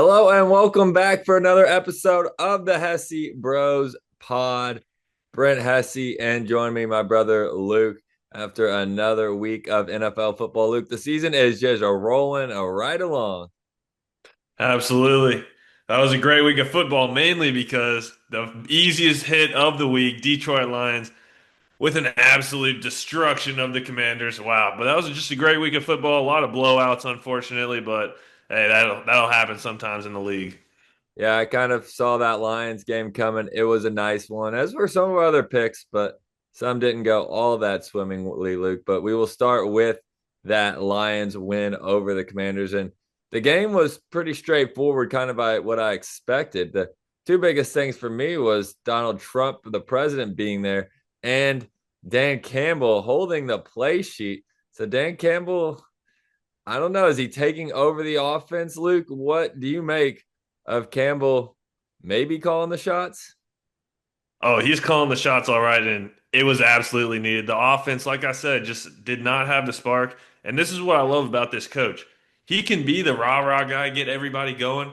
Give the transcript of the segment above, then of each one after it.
Hello and welcome back for another episode of the Hesse Bros Pod. Brent Hesse and join me, my brother Luke, after another week of NFL football. Luke, the season is just rolling right along. Absolutely. That was a great week of football, mainly because the easiest hit of the week, Detroit Lions, with an absolute destruction of the Commanders. Wow. But that was just a great week of football. A lot of blowouts, unfortunately, but hey, that'll happen sometimes in the league. Yeah, I kind of saw that Lions game coming. It was a nice one, as were some of our other picks, but some didn't go all that swimmingly, Luke. But we will start with that Lions win over the Commanders. And the game was pretty straightforward, kind of by what I expected. The two biggest things for me was Donald Trump, the president, being there, and Dan Campbell holding the play sheet. So Dan Campbell, I don't know. Is he taking over the offense, Luke? What do you make of Campbell maybe calling the shots? Oh, he's calling the shots all right, and it was absolutely needed. The offense, like I said, just did not have the spark. And this is what I love about this coach. He can be the rah-rah guy, get everybody going,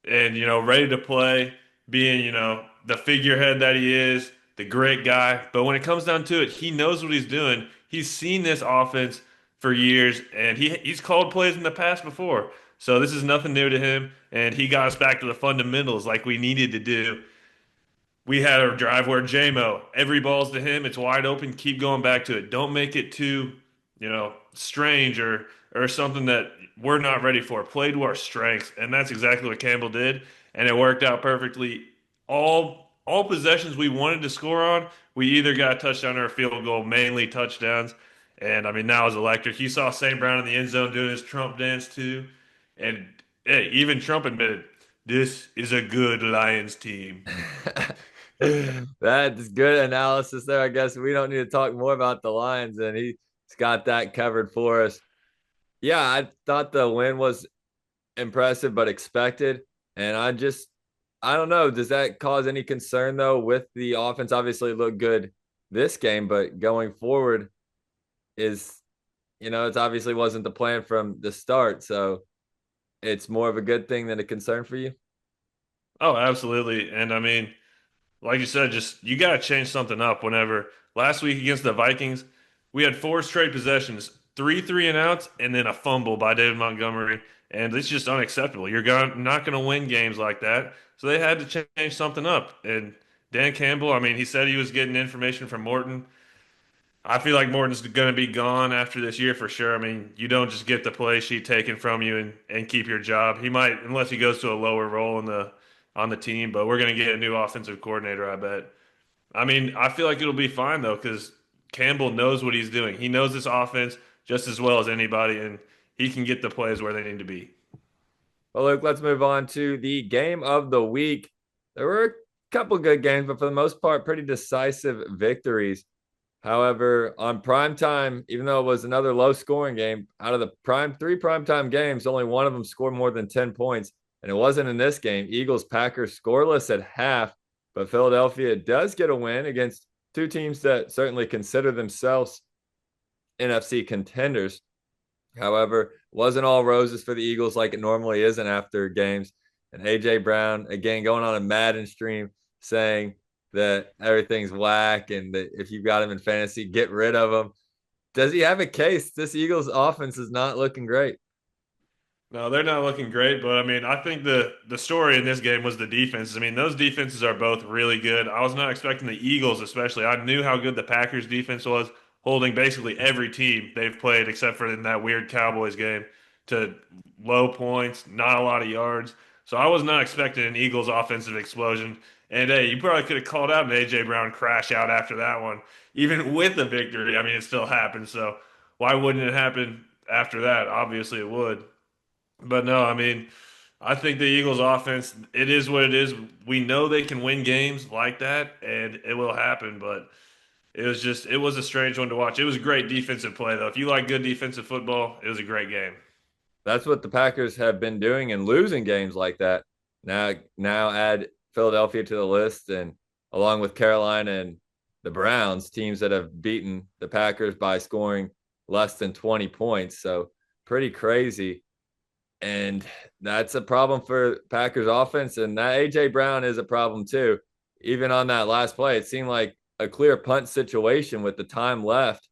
and ready to play, being the figurehead that he is, the great guy. But when it comes down to it, he knows what he's doing. He's seen this offense for years, and he's called plays in the past before. So this is nothing new to him, and he got us back to the fundamentals like we needed to do. We had a drive where JMO, every ball's to him, it's wide open, keep going back to it. Don't make it too, strange or something that we're not ready for. Play to our strengths, and that's exactly what Campbell did, and it worked out perfectly. All possessions we wanted to score on, we either got a touchdown or a field goal, mainly touchdowns. And I mean, that was electric. You saw St. Brown in the end zone doing his Trump dance too. And hey, even Trump admitted, this is a good Lions team. That's good analysis there. I guess we don't need to talk more about the Lions, and he's got that covered for us. Yeah, I thought the win was impressive but expected. And I don't know. Does that cause any concern though with the offense? Obviously, it looked good this game, but going forward is, it's obviously wasn't the plan from the start. So it's more of a good thing than a concern for you. Oh, absolutely. And I mean, like you said, just you got to change something up whenever last week against the Vikings, we had four straight possessions, three and outs, and then a fumble by David Montgomery. And it's just unacceptable. Not going to win games like that. So they had to change something up. And Dan Campbell, I mean, he said he was getting information from Morton. I feel like Morton's going to be gone after this year for sure. I mean, you don't just get the play sheet taken from you and keep your job. He might, unless he goes to a lower role on the team. But we're going to get a new offensive coordinator, I bet. I mean, I feel like it'll be fine though because Campbell knows what he's doing. He knows this offense just as well as anybody, and he can get the plays where they need to be. Well, Luke, let's move on to the game of the week. There were a couple good games, but for the most part, pretty decisive victories. However, on prime time, even though it was another low scoring game, out of the three primetime games, only one of them scored more than 10 points. And it wasn't in this game. Eagles Packers scoreless at half, but Philadelphia does get a win against two teams that certainly consider themselves NFC contenders. However, wasn't all roses for the Eagles like it normally isn't after games. And AJ Brown, again, going on a Madden stream saying that everything's whack and that if you've got him in fantasy, get rid of him. Does he have a case? This Eagles offense is not looking great. No, they're not looking great, but I mean, I think the story in this game was the defenses. I mean, those defenses are both really good. I was not expecting the Eagles, especially. I knew how good the Packers defense was, holding basically every team they've played except for in that weird Cowboys game to low points, not a lot of yards. So I was not expecting an Eagles offensive explosion. And hey, you probably could have called out an AJ Brown crash out after that one, even with the victory. I mean, it still happened. So why wouldn't it happen after that? Obviously, it would. But no, I mean, I think the Eagles offense, it is what it is. We know they can win games like that, and it will happen, but it was a strange one to watch. It was great defensive play, though. If you like good defensive football, it was a great game. That's what the Packers have been doing and losing games like that. Now add Philadelphia to the list and along with Carolina and the Browns, teams that have beaten the Packers by scoring less than 20 points. So pretty crazy. And that's a problem for Packers offense. And that AJ Brown is a problem too. Even on that last play, it seemed like a clear punt situation with the time left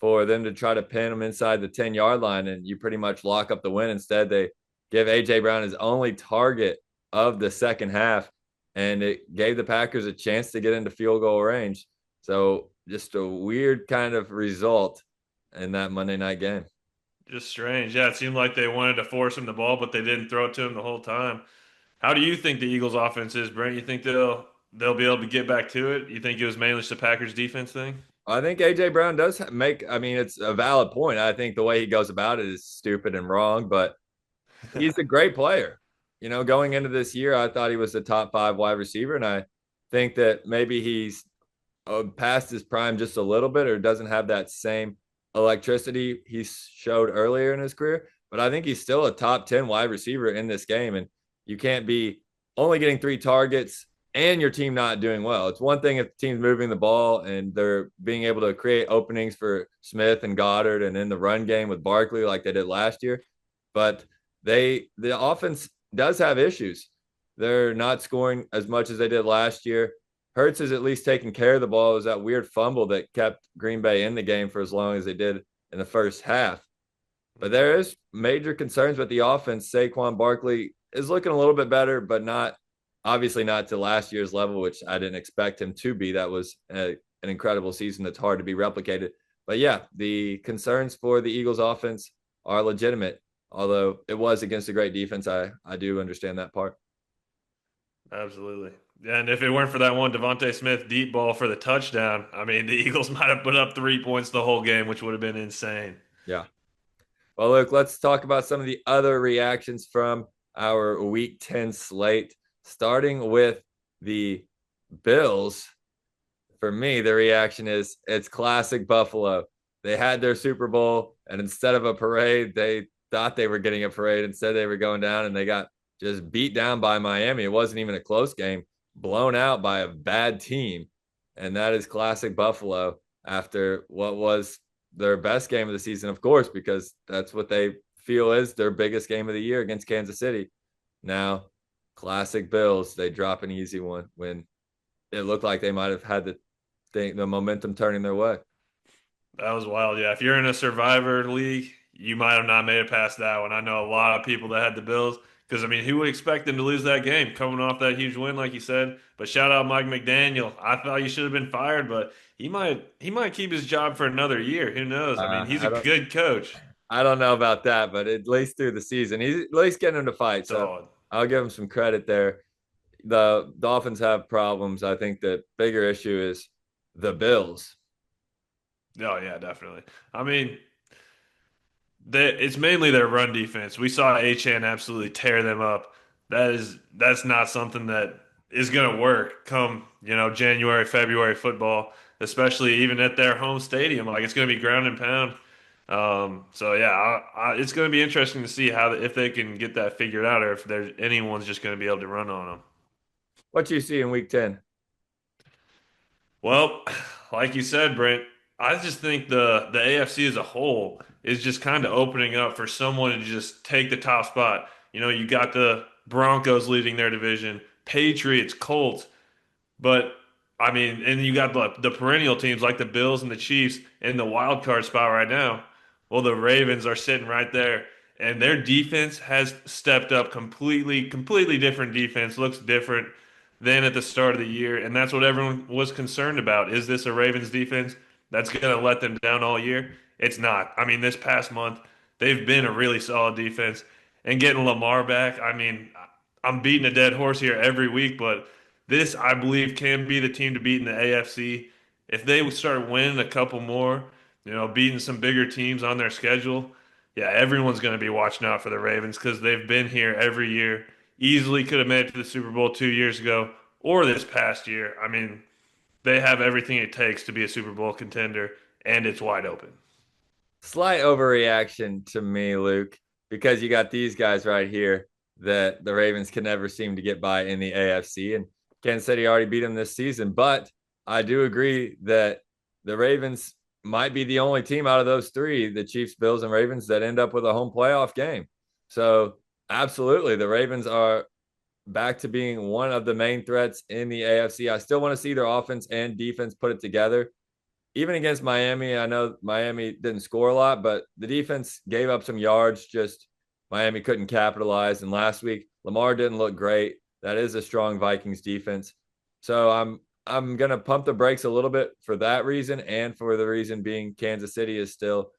for them to try to pin him inside the 10-yard line. And you pretty much lock up the win. Instead, they give AJ Brown his only target of the second half. And it gave the Packers a chance to get into field goal range. So just a weird kind of result in that Monday night game. Just strange. Yeah, it seemed like they wanted to force him the ball, but they didn't throw it to him the whole time. How do you think the Eagles' offense is, Brent? You think they'll be able to get back to it? You think it was mainly just the Packers' defense thing? I think AJ Brown does make, I mean, it's a valid point. I think the way he goes about it is stupid and wrong, but he's a great player. Going into this year, I thought he was the top 5 wide receiver, and I think that maybe he's past his prime just a little bit, or doesn't have that same electricity he showed earlier in his career. But I think he's still a top 10 wide receiver in this game, and you can't be only getting 3 targets and your team not doing well. It's one thing if the team's moving the ball and they're being able to create openings for Smith and Goddard and in the run game with Barkley like they did last year. But the offense does have issues. They're not scoring as much as they did last year. Hurts is at least taking care of the ball. It was that weird fumble that kept Green Bay in the game for as long as they did in the first half. But there is major concerns with the offense. Saquon Barkley is looking a little bit better, but not obviously not to last year's level, which I didn't expect him to be. That was an incredible season that's hard to be replicated. But yeah, the concerns for the Eagles offense are legitimate. Although it was against a great defense, I do understand that part. Absolutely. And if it weren't for that one Devontae Smith deep ball for the touchdown, I mean, the Eagles might have put up 3 points the whole game, which would have been insane. Yeah. Well, look, let's talk about some of the other reactions from our Week 10 slate, starting with the Bills. For me, the reaction is it's classic Buffalo. They had their Super Bowl, and instead of a parade, they thought they were getting a parade. Instead, they were going down, and they got just beat down by Miami. It wasn't even a close game, blown out by a bad team. And that is classic Buffalo after what was their best game of the season, of course, because that's what they feel is their biggest game of the year against Kansas City. Now, classic Bills, they drop an easy one when it looked like they might have had the momentum turning their way. That was wild. Yeah. If you're in a survivor league, you might have not made it past that one. I know a lot of people that had the Bills because, I mean, who would expect them to lose that game coming off that huge win, like you said? But shout out Mike McDaniel. I thought you should have been fired, but he might keep his job for another year. Who knows? I mean, he's I a don't good coach. I don't know about that, but at least through the season, he's at least getting him to fight. So Solid. I'll give him some credit there. The Dolphins have problems. I think the bigger issue is the Bills. Oh, yeah, definitely. I mean, it's mainly their run defense. We saw Achan absolutely tear them up. That's not something that is going to work come January, February football, especially even at their home stadium. Like it's going to be ground and pound. So yeah, it's going to be interesting to see how if they can get that figured out, or if there's anyone's just going to be able to run on them. What you see in Week 10? Well, like you said, Brent, I just think the AFC as a whole is just kind of opening up for someone to just take the top spot. You got the Broncos leading their division, Patriots, Colts, but I mean, and you got the perennial teams like the Bills and the Chiefs in the wild card spot right now. Well, the Ravens are sitting right there, and their defense has stepped up completely, completely different defense, looks different than at the start of the year, and that's what everyone was concerned about. Is this a Ravens defense that's going to let them down all year? It's not. I mean, this past month, they've been a really solid defense, and getting Lamar back, I mean, I'm beating a dead horse here every week, but this, I believe, can be the team to beat in the AFC. If they would start winning a couple more, beating some bigger teams on their schedule, yeah, everyone's going to be watching out for the Ravens because they've been here every year. Easily could have made it to the Super Bowl 2 years ago or this past year. I mean, they have everything it takes to be a Super Bowl contender, and it's wide open. Slight overreaction to me, Luke, because you got these guys right here that the Ravens can never seem to get by in the AFC. And Kansas City already beat them this season. But I do agree that the Ravens might be the only team out of those three, the Chiefs, Bills, and Ravens, that end up with a home playoff game. So Absolutely. The Ravens are back to being one of the main threats in the AFC. I still want to see their offense and defense put it together. Even against Miami, I know Miami didn't score a lot, but the defense gave up some yards. Just Miami couldn't capitalize. And last week, Lamar didn't look great. That is a strong Vikings defense. So I'm gonna pump the brakes a little bit for that reason, and for the reason being Kansas City is still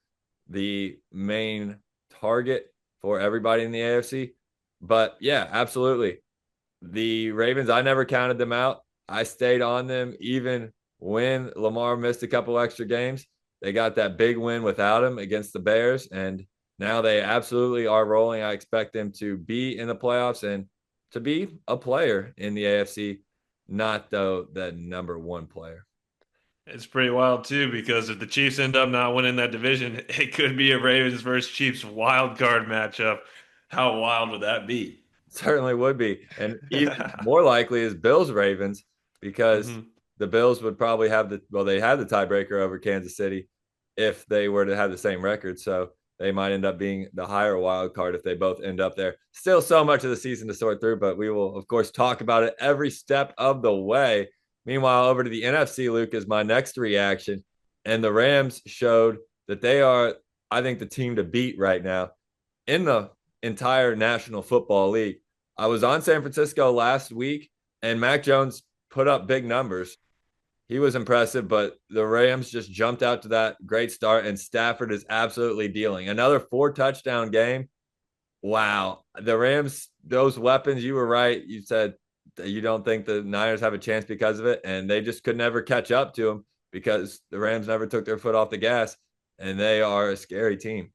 the main target for everybody in the AFC. But yeah, absolutely. The Ravens, I never counted them out. I stayed on them even when Lamar missed a couple extra games. They got that big win without him against the Bears, and now they absolutely are rolling. I expect them to be in the playoffs and to be a player in the AFC, not though the number one player. It's pretty wild too because if the Chiefs end up not winning that division, it could be a Ravens versus Chiefs wild card matchup. How wild would that be? Certainly would be. And even more likely is Bills Ravens because hmm the Bills would probably have they had the tiebreaker over Kansas City if they were to have the same record. So they might end up being the higher wild card if they both end up there. Still so much of the season to sort through, but we will, of course, talk about it every step of the way. Meanwhile, over to the NFC, Luke, is my next reaction. And the Rams showed that they are, I think, the team to beat right now in the entire National Football League. I was on San Francisco last week, and Mac Jones put up big numbers. He was impressive, but the Rams just jumped out to that great start, and Stafford is absolutely dealing. Another 4 touchdown game. Wow. The Rams, those weapons, you were right. You said that you don't think the Niners have a chance because of it, and they just could never catch up to them because the Rams never took their foot off the gas, and they are a scary team.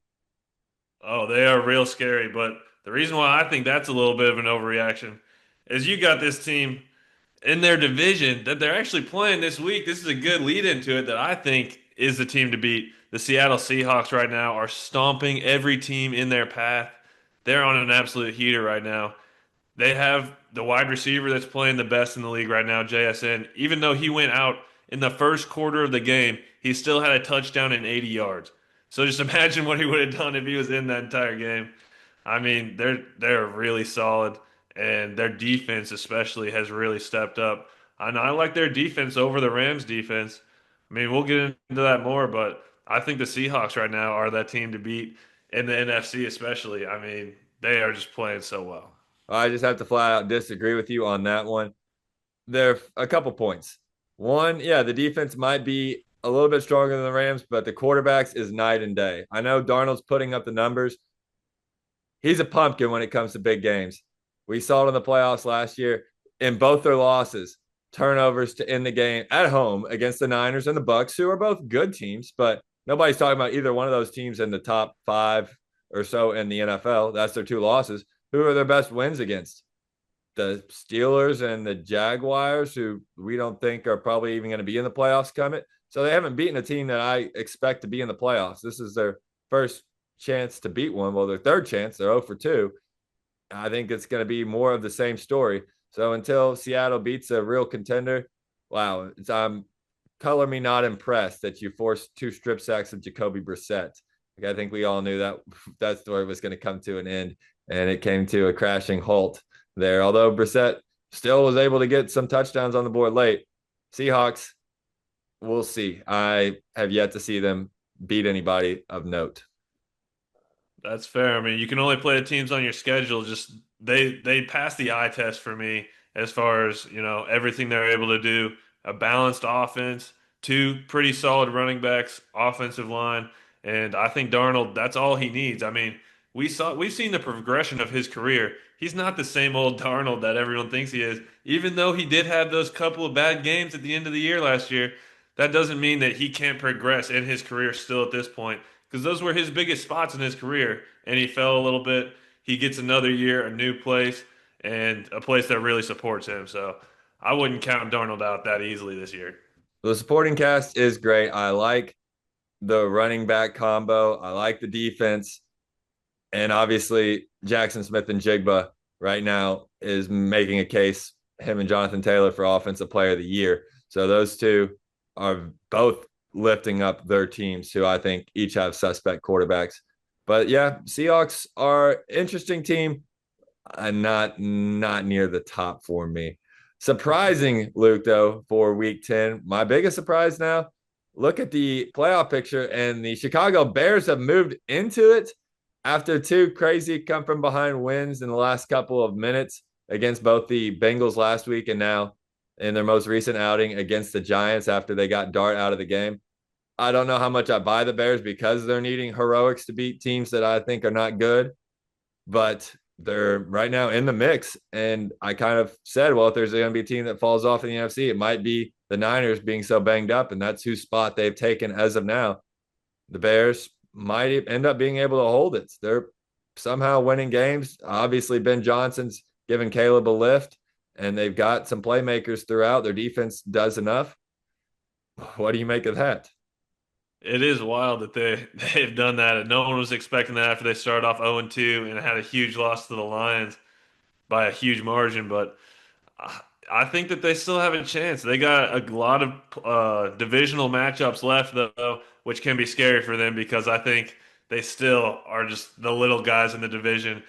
Oh, they are real scary. But the reason why I think that's a little bit of an overreaction is you got this team in their division that they're actually playing this week. This is a good lead into it that I think is the team to beat. The Seattle Seahawks right now are stomping every team in their path. They're on an absolute heater right now. They have the wide receiver that's playing the best in the league right now, JSN. Even though he went out in the first quarter of the game, he still had a touchdown and 80 yards. So just imagine what he would have done if he was in that entire game. I mean, they're really solid, and their defense especially has really stepped up. And I like their defense over the Rams defense. I mean, we'll get into that more, but I think the Seahawks right now are that team to beat in the NFC especially. I mean, they are just playing so well. I just have to flat out disagree with you on that one. There are a couple points. One, yeah, the defense might be a little bit stronger than the Rams, but the quarterbacks is night and day. I know Darnold's putting up the numbers. He's a pumpkin when it comes to big games. We saw it in the playoffs last year in both their losses, turnovers to end the game at home against the Niners and the Bucks, who are both good teams, but nobody's talking about either one of those teams in the top 5 or so in the NFL. That's their 2 losses. Who are their best wins against? The Steelers and the Jaguars, who we don't think are probably even going to be in the playoffs coming. So they haven't beaten a team that I expect to be in the playoffs. This is their first chance to beat one. Well, their third chance, they're 0 for 2. I think it's going to be more of the same story. So until Seattle beats a real contender, wow, color me not impressed that you forced 2 strip sacks of Jacoby Brissett. Like, I think we all knew that story was going to come to an end, and it came to a crashing halt there. Although Brissett still was able to get some touchdowns on the board late. Seahawks, we'll see. I have yet to see them beat anybody of note. That's fair. I mean, you can only play the teams on your schedule. Just they pass the eye test for me as far as, everything they're able to do. A balanced offense, 2 pretty solid running backs, offensive line, and I think Darnold, that's all he needs. I mean, we've seen the progression of his career. He's not the same old Darnold that everyone thinks he is. Even though he did have those couple of bad games at the end of the year last year, that doesn't mean that he can't progress in his career still at this point because those were his biggest spots in his career, and he fell a little bit. He gets another year, a new place, and a place that really supports him. So I wouldn't count Darnold out that easily this year. The supporting cast is great. I like the running back combo. I like the defense. And obviously, Jackson Smith and Jigba right now is making a case, him and Jonathan Taylor, for Offensive Player of the Year. So those two are both lifting up their teams, who I think each have suspect quarterbacks. But yeah, Seahawks are interesting team. Not near the top for me. Surprising, Luke, though, for week 10. My biggest surprise now, look at the playoff picture, and the Chicago Bears have moved into it after two crazy come from behind wins in the last couple of minutes against both the Bengals last week and now in their most recent outing against the Giants after they got Dart out of the game. I don't know how much I buy the Bears because they're needing heroics to beat teams that I think are not good, but they're right now in the mix. And I kind of said, well, if there's going to be a team that falls off in the NFC, it might be the Niners being so banged up, and that's whose spot they've taken as of now. The Bears might end up being able to hold it. They're somehow winning games. Obviously, Ben Johnson's giving Caleb a lift, and they've got some playmakers throughout. Their defense does enough. What do you make of that? It is wild that they've done that, and no one was expecting that after they started off 0-2 and had a huge loss to the Lions by a huge margin. But I think that they still have a chance. They got a lot of divisional matchups left, though, which can be scary for them because I think they still are just the little guys in the division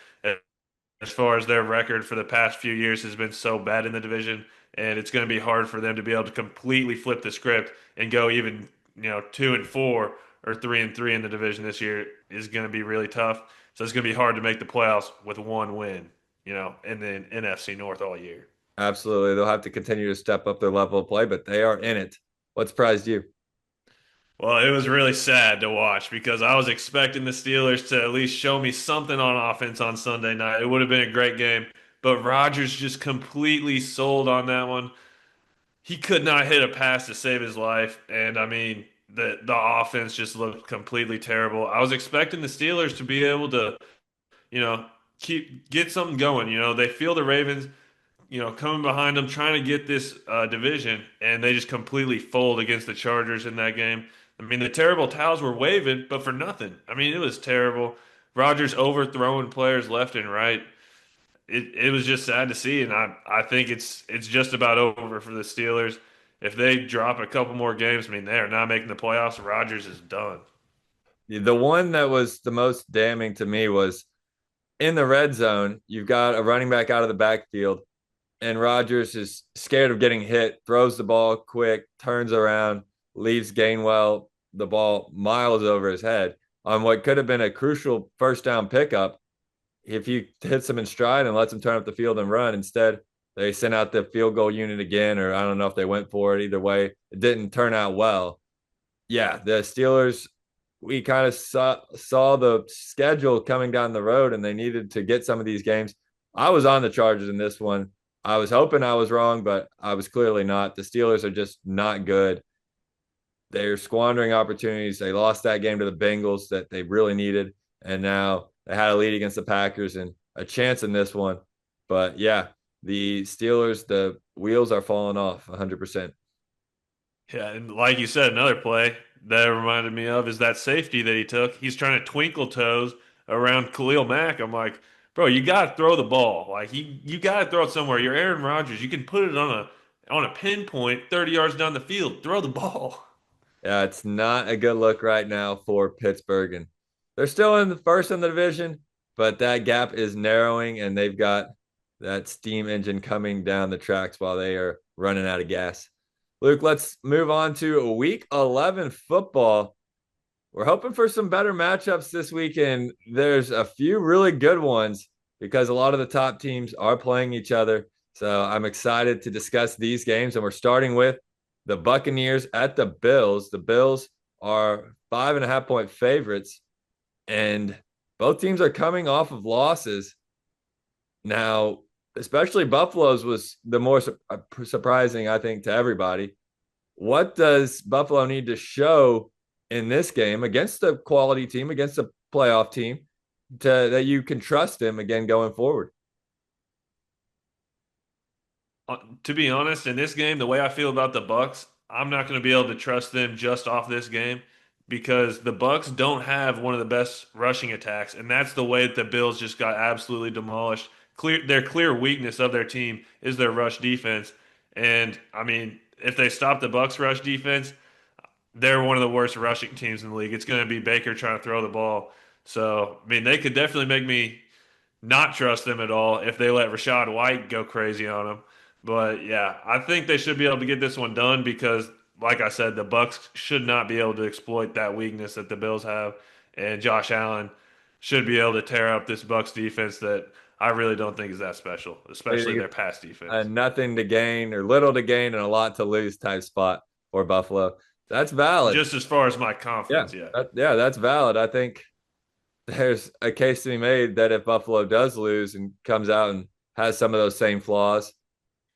as far as their record for the past few years has been so bad in the division, and it's going to be hard for them to be able to completely flip the script and go even 2-4 or 3-3 in the division this year is going to be really tough. So it's going to be hard to make the playoffs with one win, and then NFC North all year. Absolutely. They'll have to continue to step up their level of play, but they are in it. What surprised you? Well, it was really sad to watch because I was expecting the Steelers to at least show me something on offense on Sunday night. It would have been a great game, but Rodgers just completely sold on that one. He could not hit a pass to save his life, and I mean the offense just looked completely terrible. I was expecting the Steelers to be able to, you know, get something going. They feel the Ravens, coming behind them, trying to get this division, and they just completely fold against the Chargers in that game. I mean, the terrible towels were waving, but for nothing. I mean, it was terrible. Rodgers overthrowing players left and right. It was just sad to see, and I think it's just about over for the Steelers. If they drop a couple more games, I mean, they are not making the playoffs. Rodgers is done. The one that was the most damning to me was in the red zone. You've got a running back out of the backfield, and Rodgers is scared of getting hit, throws the ball quick, turns around, leaves Gainwell the ball miles over his head on what could have been a crucial first down pickup if he hits him in stride and lets him turn up the field and run. Instead, they sent out the field goal unit again, or I don't know if they went for it. Either way, it didn't turn out well. Yeah, the Steelers, we kind of saw the schedule coming down the road, and they needed to get some of these games. I was on the Chargers in this one. I was hoping I was wrong, but I was clearly not. The Steelers are just not good. They're squandering opportunities. They lost that game to the Bengals that they really needed, and now they had a lead against the Packers and a chance in this one. But yeah, the Steelers, the wheels are falling off 100%. Yeah, and like you said, another play that reminded me of is that safety that he took. He's trying to twinkle toes around Khalil Mack. I'm like, bro, you got to throw the ball. Like you got to throw it somewhere. You're Aaron Rodgers. You can put it on a pinpoint 30 yards down the field. Throw the ball. Yeah, it's not a good look right now for Pittsburgh. And they're still in the first in the division, but that gap is narrowing, and they've got that steam engine coming down the tracks while they are running out of gas. Luke, let's move on to week 11 football. We're hoping for some better matchups this week, and there's a few really good ones because a lot of the top teams are playing each other. So I'm excited to discuss these games, and we're starting with the Buccaneers at the Bills. The Bills are 5.5 point favorites, and both teams are coming off of losses. Now, especially Buffalo's was the more surprising, I think, to everybody. What does Buffalo need to show in this game against a quality team, against a playoff team, that you can trust them again going forward? To be honest, in this game, the way I feel about the Bucks, I'm not going to be able to trust them just off this game because the Bucks don't have one of the best rushing attacks, and that's the way that the Bills just got absolutely demolished. Their clear weakness of their team is their rush defense, and I mean, if they stop the Bucks rush defense, they're one of the worst rushing teams in the league. It's going to be Baker trying to throw the ball. So, I mean, they could definitely make me not trust them at all if they let Rashad White go crazy on them. But yeah, I think they should be able to get this one done because, like I said, the Bucks should not be able to exploit that weakness that the Bills have, and Josh Allen should be able to tear up this Bucks defense that I really don't think is that special, So you especially think their it's pass a defense. nothing to gain or little to gain and a lot to lose type spot for Buffalo. That's valid. Just as far as my Yeah, confidence, yeah. that's valid. I think there's a case to be made that if Buffalo does lose and comes out and has some of those same flaws,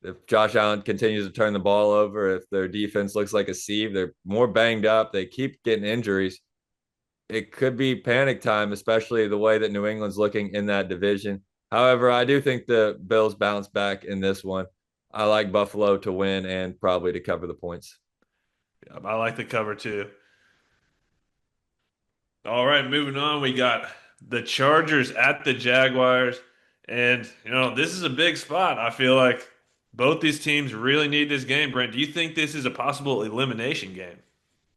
if Josh Allen continues to turn the ball over, if their defense looks like a sieve, they're more banged up, they keep getting injuries, it could be panic time, especially the way that New England's looking in that division. However, I do think the Bills bounce back in this one. I like Buffalo to win and probably to cover the points. I like the cover too. All right, moving on. We got the Chargers at the Jaguars. And, this is a big spot. I feel like both these teams really need this game. Brent, do you think this is a possible elimination game?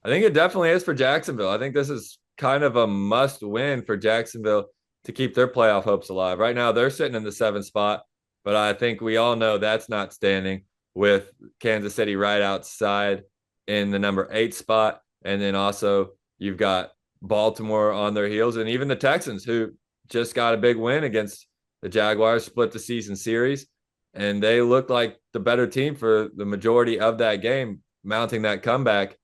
I think it definitely is for Jacksonville. I think this is kind of a must win for Jacksonville to keep their playoff hopes alive. Right now, they're sitting in the seventh spot, but I think we all know that's not standing with Kansas City right outside in the number eight spot. And then also, you've got Baltimore on their heels, and even the Texans, who just got a big win against the Jaguars, split the season series. And they looked like the better team for the majority of that game, mounting that comeback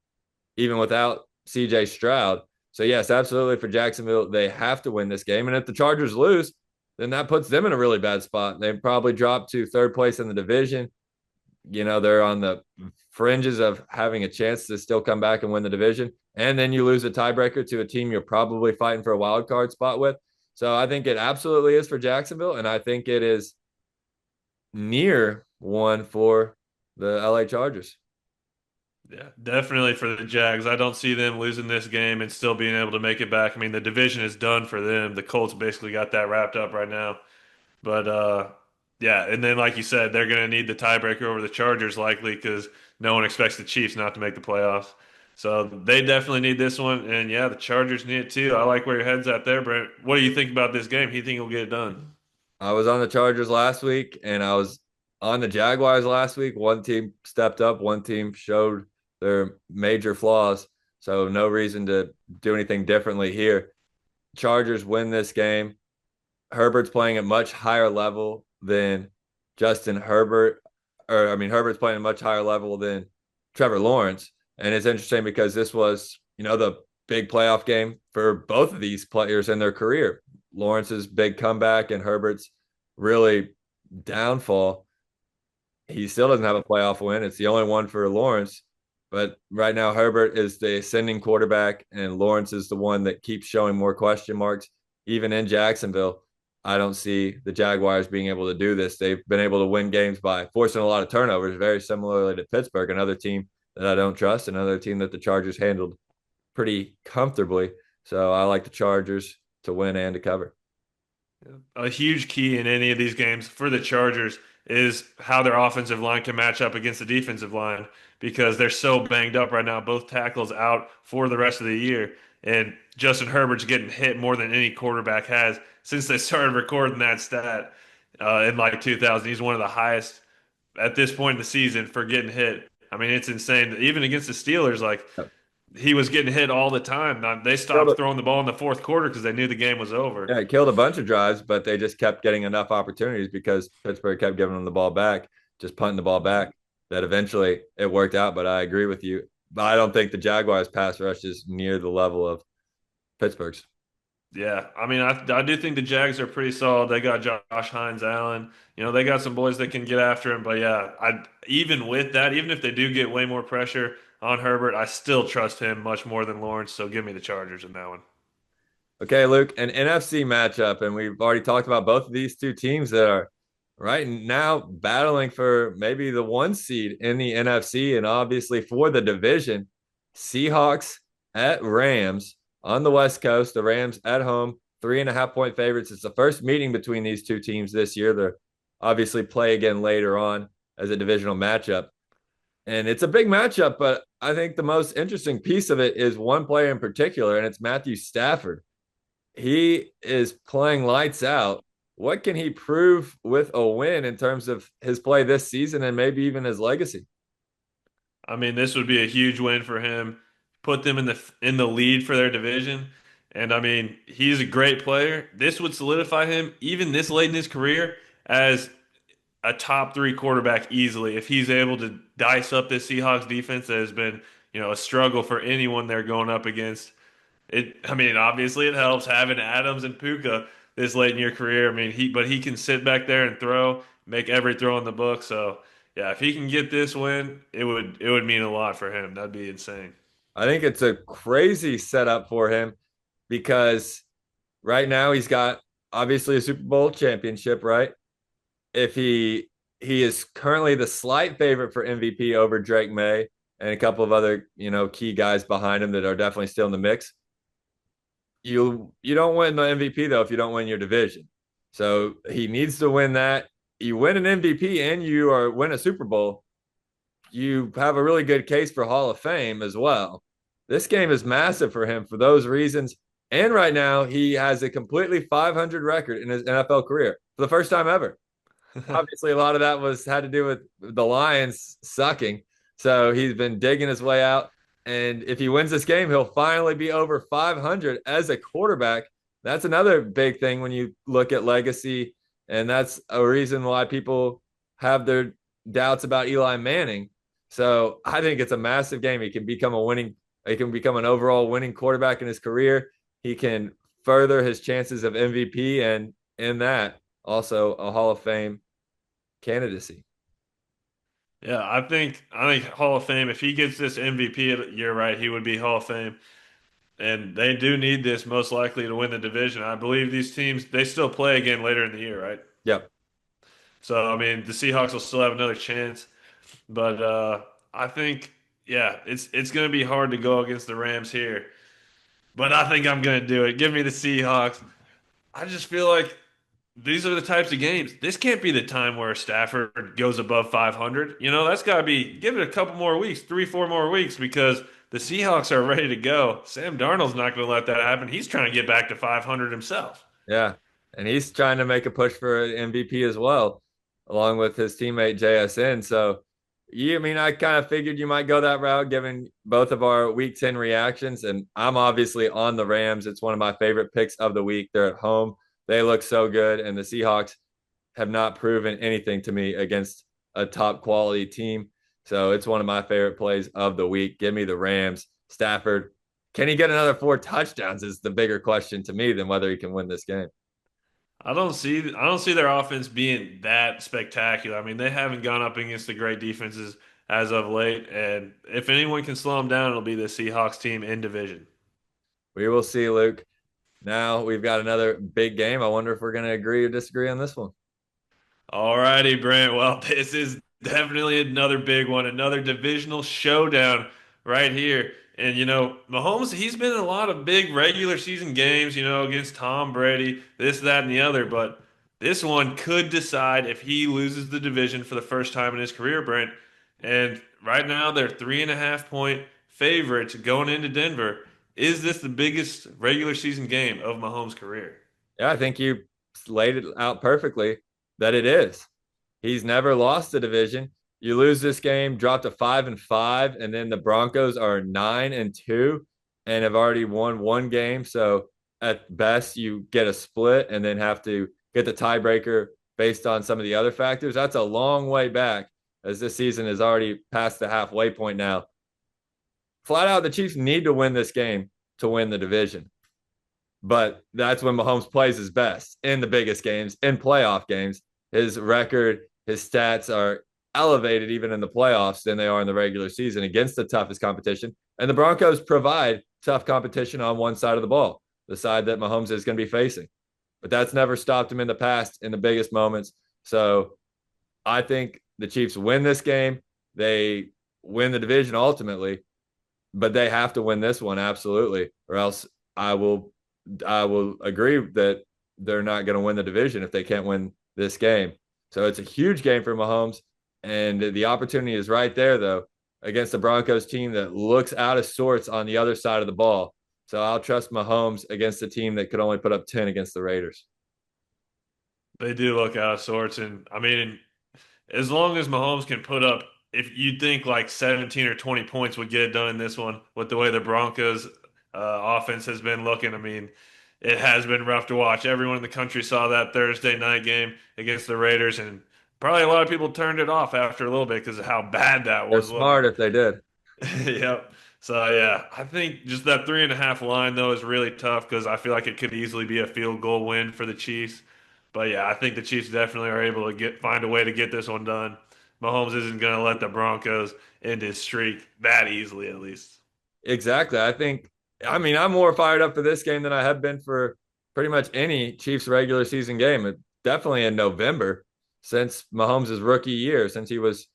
even without CJ Stroud. So, yes, absolutely for Jacksonville, they have to win this game. And if the Chargers lose, then that puts them in a really bad spot. They probably drop to third place in the division. They're on the fringes of having a chance to still come back and win the division. And then you lose a tiebreaker to a team you're probably fighting for a wild card spot with. So I think it absolutely is for Jacksonville. And I think it is near one for the LA Chargers. Yeah, definitely for the Jags. I don't see them losing this game and still being able to make it back. I mean, the division is done for them. The Colts basically got that wrapped up right now. But yeah, and then like you said, they're going to need the tiebreaker over the Chargers likely because no one expects the Chiefs not to make the playoffs. So they definitely need this one, and yeah, the Chargers need it too. I like where your head's at there, Brent. What do you think about this game? Do you think he'll get it done? I was on the Chargers last week and I was on the Jaguars last week. One team stepped up, one team showed their major flaws. So no reason to do anything differently here. Chargers win this game. Herbert's playing at much higher level than Justin Herbert, or I mean, Herbert's playing at a much higher level than Trevor Lawrence. And it's interesting because this was, the big playoff game for both of these players in their career. Lawrence's big comeback and Herbert's really downfall. He still doesn't have a playoff win. It's the only one for Lawrence. But right now, Herbert is the ascending quarterback, and Lawrence is the one that keeps showing more question marks, even in Jacksonville. I don't see the Jaguars being able to do this. They've been able to win games by forcing a lot of turnovers, very similarly to Pittsburgh, another team that I don't trust, another team that the Chargers handled pretty comfortably. So I like the Chargers to win and to cover. A huge key in any of these games for the Chargers is how their offensive line can match up against the defensive line because they're so banged up right now. Both tackles out for the rest of the year. And Justin Herbert's getting hit more than any quarterback has since they started recording that stat in like 2000. He's one of the highest at this point in the season for getting hit. I mean, it's insane. Even against the Steelers, like he was getting hit all the time. Now, they stopped throwing the ball in the fourth quarter because they knew the game was over. Yeah, it killed a bunch of drives, but they just kept getting enough opportunities because Pittsburgh kept giving them the ball back, just punting the ball back. That eventually it worked out. But I agree with you. But I don't think the Jaguars' pass rush is near the level of Pittsburgh's. Yeah, I mean, I do think the Jags are pretty solid. They got Josh Hines, Allen. They got some boys that can get after him. But yeah, even with that, even if they do get way more pressure on Herbert, I still trust him much more than Lawrence. So give me the Chargers in that one. Okay, Luke, an NFC matchup, and we've already talked about both of these two teams that are right now battling for maybe the one seed in the NFC and obviously for the division. Seahawks at Rams on the West Coast. The Rams at home, 3.5 point favorites. It's the first meeting between these two teams this year. They'll obviously play again later on as a divisional matchup. And it's a big matchup, but I think the most interesting piece of it is one player in particular, and it's Matthew Stafford. He is playing lights out. what can he prove with a win in terms of his play this season and maybe even his legacy? I mean, this would be a huge win for him. Put them in the lead for their division. And I mean, he's a great player. This would solidify him even this late in his career as a top three quarterback easily if he's able to dice up this Seahawks defense that has been, a struggle for anyone they're going up against. I mean, obviously it helps having Adams and Puka this late in your career. I mean, but he can sit back there and throw, make every throw in the book. So yeah, if he can get this win, it would mean a lot for him. That'd be insane. I think it's a crazy setup for him because right now he's got obviously a Super Bowl championship, right? If he is currently the slight favorite for MVP over Drake May and a couple of other, key guys behind him that are definitely still in the mix. You don't win the MVP though if you don't win your division. So he needs to win that. You win an MVP and win a Super Bowl, you have a really good case for Hall of Fame as well. This game is massive for him for those reasons. And right now, he has a completely 500 record in his NFL career for the first time ever. Obviously, a lot of that had to do with the Lions sucking. So he's been digging his way out. And if he wins this game, he'll finally be over 500 as a quarterback. That's another big thing when you look at legacy. And that's a reason why people have their doubts about Eli Manning. So I think it's a massive game. He can become an overall winning quarterback in his career. He can further his chances of MVP and in that also a Hall of Fame candidacy. Yeah, I think Hall of Fame. If he gets this MVP, you're right, he would be Hall of Fame. And they do need this most likely to win the division. I believe these teams they still play again later in the year, right? Yep. So I mean, the Seahawks will still have another chance, but I think yeah, it's going to be hard to go against the Rams here. But I think I'm going to do it. Give me the Seahawks. I just feel like these are the types of games. This can't be the time where Stafford goes above 500. That's got to be give it a couple more weeks, 3, 4 more weeks, because the Seahawks are ready to go. Sam Darnold's not going to let that happen. He's trying to get back to 500 himself. Yeah. And he's trying to make a push for an MVP as well, along with his teammate JSN. So, I mean, I kind of figured you might go that route given both of our week 10 reactions. And I'm obviously on the Rams. It's one of my favorite picks of the week. They're at home. They look so good. And the Seahawks have not proven anything to me against a top quality team. So it's one of my favorite plays of the week. Give me the Rams. Stafford, can he get another 4 touchdowns? Is the bigger question to me than whether he can win this game. I don't see their offense being that spectacular. I mean, they haven't gone up against the great defenses as of late, and if anyone can slow them down, it'll be the Seahawks team in division. We will see, Luke. Now we've got another big game. I wonder if we're going to agree or disagree on this one. All righty, Brent. Well, this is definitely another big one, another divisional showdown right here. And Mahomes, he's been in a lot of big regular season games, against Tom Brady, this, that, and the other. But this one could decide if he loses the division for the first time in his career, Brent. And right now, they're 3.5 point favorites going into Denver. Is this the biggest regular season game of Mahomes' career? Yeah, I think you laid it out perfectly that it is. He's never lost a division. You lose this game, drop to 5-5, and then the Broncos are 9-2 and have already won one game. So at best, you get a split and then have to get the tiebreaker based on some of the other factors. That's a long way back as this season is already past the halfway point now. Flat out, the Chiefs need to win this game to win the division. But that's when Mahomes plays his best in the biggest games, in playoff games. His record, his stats are elevated even in the playoffs than they are in the regular season against the toughest competition. And the Broncos provide tough competition on one side of the ball, the side that Mahomes is going to be facing. But that's never stopped him in the past in the biggest moments. So I think the Chiefs win this game. They win the division ultimately, but they have to win this one absolutely, or else I will agree that they're not going to win the division if they can't win this game. So it's a huge game for Mahomes, and the opportunity is right there though against the Broncos team that looks out of sorts on the other side of the ball. So I'll trust Mahomes against a team that could only put up 10 against the Raiders. They do look out of sorts, and I mean, as long as Mahomes can put up, if you think like 17 or 20 points would get it done in this one, with the way the Broncos offense has been looking, I mean, it has been rough to watch. Everyone in the country saw that Thursday night game against the Raiders, and probably a lot of people turned it off after a little bit because of how bad that They're was looking. smart if they did. Yep. So yeah, I think just that 3.5 line though is really tough because I feel like it could easily be a field goal win for the Chiefs. But yeah, I think the Chiefs definitely are able to find a way to get this one done. Mahomes isn't going to let the Broncos end his streak that easily, at least. Exactly. I mean, I'm more fired up for this game than I have been for pretty much any Chiefs regular season game. Definitely in November since Mahomes' rookie year, since he was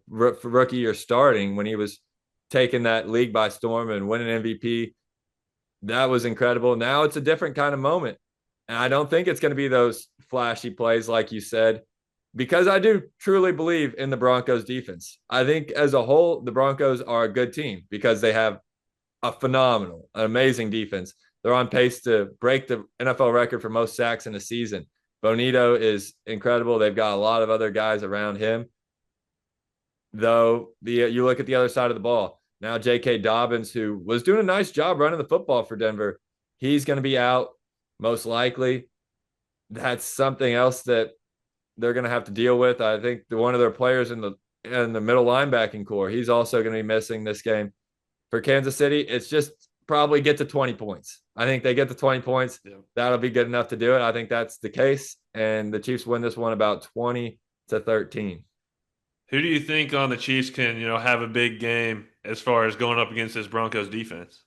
rookie year starting when he was taking that league by storm and winning MVP. That was incredible. Now it's a different kind of moment. And I don't think it's going to be those flashy plays like you said, because I do truly believe in the Broncos defense. I think as a whole, the Broncos are a good team because they have a phenomenal, an amazing defense. They're on pace to break the NFL record for most sacks in a season. Bonito is incredible. They've got a lot of other guys around him. Though you look at the other side of the ball now, J.K. Dobbins, who was doing a nice job running the football for Denver, he's going to be out most likely. That's something else that they're going to have to deal with. I think one of their players in the middle linebacking core, he's also going to be missing this game. For Kansas City, it's just probably get to 20 points. I think they get to 20 points. Yeah. That'll be good enough to do it. I think that's the case. And the Chiefs win this one about 20-13. Who do you think on the Chiefs can, have a big game as far as going up against this Broncos defense?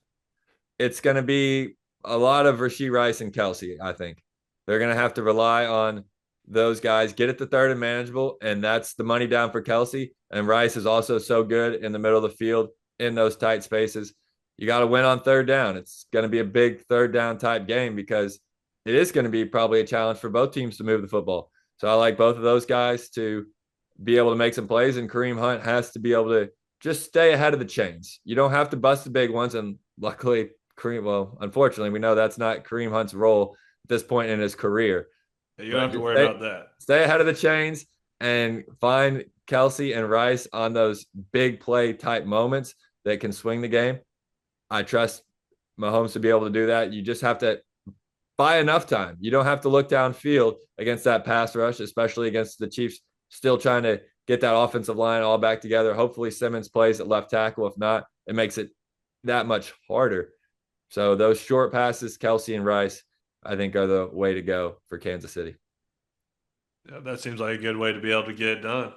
It's going to be a lot of Rashee Rice and Kelsey, I think. They're going to have to rely on those guys, get it to third and manageable, and that's the money down for Kelsey. And Rice is also so good in the middle of the field in those tight spaces. You got to win on third down. It's going to be a big third down type game because it is going to be probably a challenge for both teams to move the football. So I like both of those guys to be able to make some plays, and Kareem Hunt has to be able to just stay ahead of the chains. You don't have to bust the big ones, and luckily, unfortunately, we know that's not Kareem Hunt's role at this point in his career. You don't But have to just worry about that. stay ahead of the chains and find Kelsey and Rice on those big play type moments that can swing the game. I trust Mahomes to be able to do that. You just have to buy enough time. You don't have to look downfield against that pass rush, especially against the Chiefs still trying to get that offensive line all back together. Hopefully Simmons plays at left tackle. If not, it makes it that much harder. So those short passes, Kelsey and Rice, I think are the way to go for Kansas City. Yeah, that seems like a good way to be able to get it done.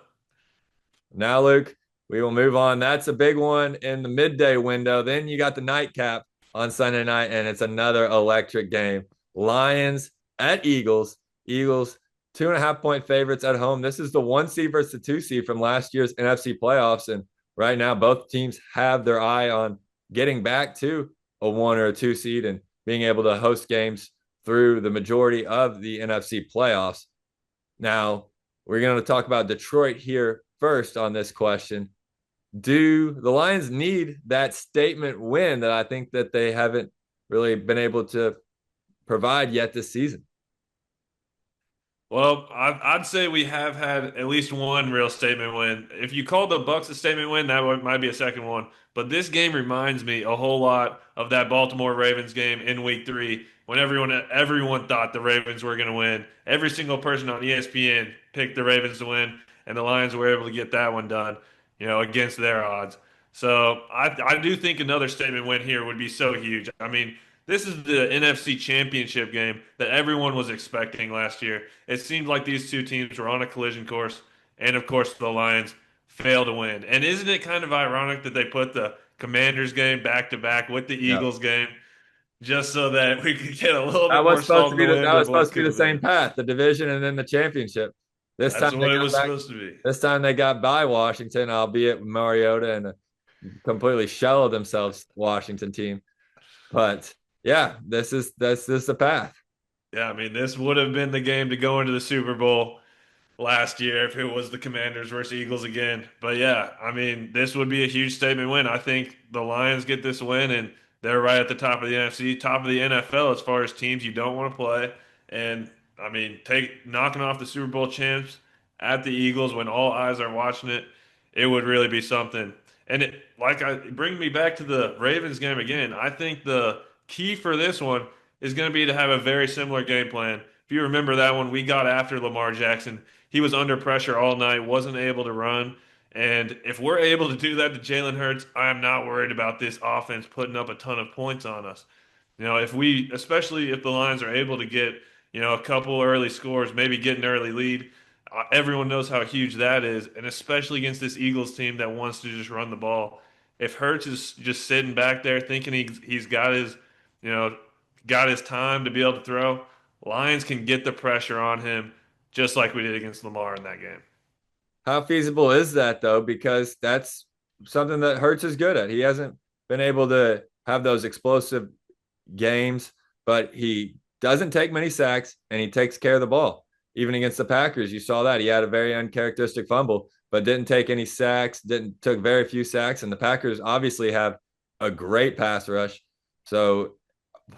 Now, Luke, we will move on. That's a big one in the midday window. Then you got the nightcap on Sunday night, and it's another electric game. Lions at Eagles. Eagles, 2.5 point favorites at home. This is the 1 seed versus the 2 seed from last year's NFC playoffs. And right now, both teams have their eye on getting back to a 1 or a 2 seed and being able to host games through the majority of the NFC playoffs. Now, we're going to talk about Detroit here first on this question. Do the Lions need that statement win that I think that they haven't really been able to provide yet this season? Well, I'd say we have had at least one real statement win. If you called the Bucks a statement win, might be a second one. But this game reminds me a whole lot of that Baltimore Ravens game in Week 3 when everyone thought the Ravens were going to win. Every single person on ESPN picked the Ravens to win, and the Lions were able to get that one done, against their odds. So I do think another statement win here would be so huge. I mean, this is the NFC Championship game that everyone was expecting last year. It seemed like these two teams were on a collision course, and of course, the Lions failed to win. And isn't it kind of ironic that they put the Commanders game back to back with the Yeah. Eagles game just so that we could get a little That bit was more supposed salt to in be the the, wind that was of what supposed to be could the have same been? path, the division and then the championship. This That's time they what it got was back. supposed to be. This time they got by Washington, albeit with Mariota and a completely shell of themselves Washington team. But yeah, this is the path. Yeah, I mean, this would have been the game to go into the Super Bowl last year if it was the Commanders versus Eagles again. But yeah, I mean, this would be a huge statement win. I think the Lions get this win and they're right at the top of the NFC, top of the NFL as far as teams you don't want to play. And I mean, take knocking off the Super Bowl champs at the Eagles when all eyes are watching it, it would really be something. And it bring me back to the Ravens game again. I think the key for this one is going to be to have a very similar game plan. If you remember that one, we got after Lamar Jackson. He was under pressure all night, wasn't able to run. And if we're able to do that to Jalen Hurts, I am not worried about this offense putting up a ton of points on us. If we, especially if the Lions are able to get, a couple early scores, maybe get an early lead, everyone knows how huge that is. And especially against this Eagles team that wants to just run the ball. If Hurts is just sitting back there thinking he's you know, got his time to be able to throw, Lions can get the pressure on him just like we did against Lamar in that game. How feasible is that though? Because that's something that Hurts is good at. He hasn't been able to have those explosive games, but he doesn't take many sacks and he takes care of the ball. Even against the Packers, you saw that he had a very uncharacteristic fumble, but didn't take any sacks. Didn't took very few sacks, and the Packers obviously have a great pass rush. So,